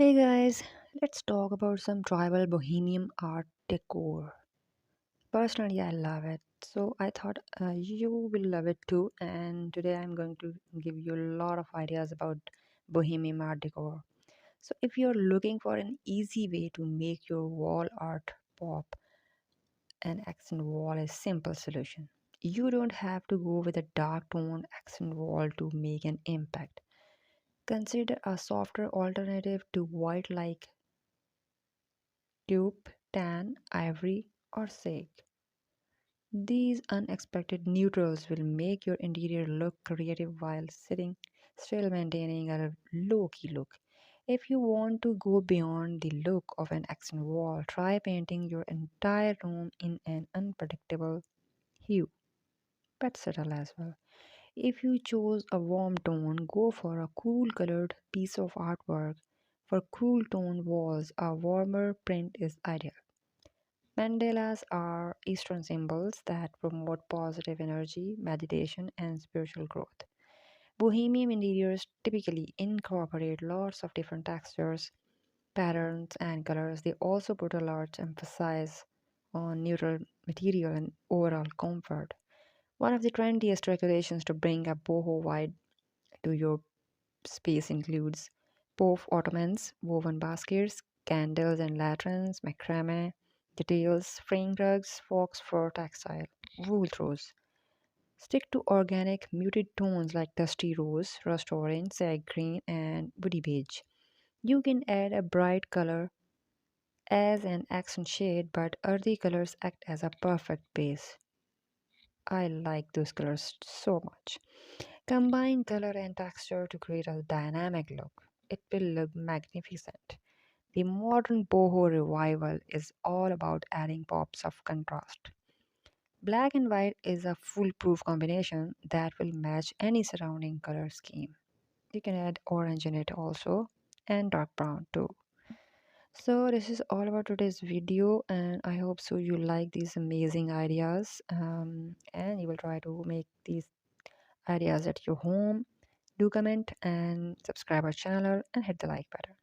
Hey guys, let's talk about some tribal bohemian art decor. Personally, I love it, so I thought you will love it too. And today I'm going to give you a lot of ideas about bohemian art decor. So, if you're looking for an easy way to make your wall art pop, an accent wall is simple solution. You don't have to go with a dark tone accent wall to make an impact. Consider a softer alternative to white like taupe, tan, ivory, or sage. These unexpected neutrals will make your interior look creative while sitting still maintaining a low-key look. If you want to go beyond the look of an accent wall, try painting your entire room in an unpredictable hue, but subtle as well. If you chose a warm tone, go for a cool colored piece of artwork. For cool tone walls, a warmer print is ideal. Mandalas are Eastern symbols that promote positive energy, meditation, and spiritual growth. Bohemian interiors typically incorporate lots of different textures, patterns, and colors. They also put a large emphasis on neutral material and overall comfort. One of the trendiest decorations to bring a boho vibe to your space includes puff ottomans, woven baskets, candles and lanterns, macrame, details, frame rugs, fox fur textile, wool throws. Stick to organic, muted tones like dusty rose, rust orange, sage green, and woody beige. You can add a bright color as an accent shade, but earthy colors act as a perfect base. I like those colors so much. Combine color and texture to create a dynamic look. It will look magnificent. The modern boho revival is all about adding pops of contrast. Black and white is a foolproof combination that will match any surrounding color scheme. You can add orange in it also and dark brown too. So this is all about today's video, and I hope so you like these amazing ideas, and you will try to make these ideas at your home. Do comment and subscribe our channel and hit the like button.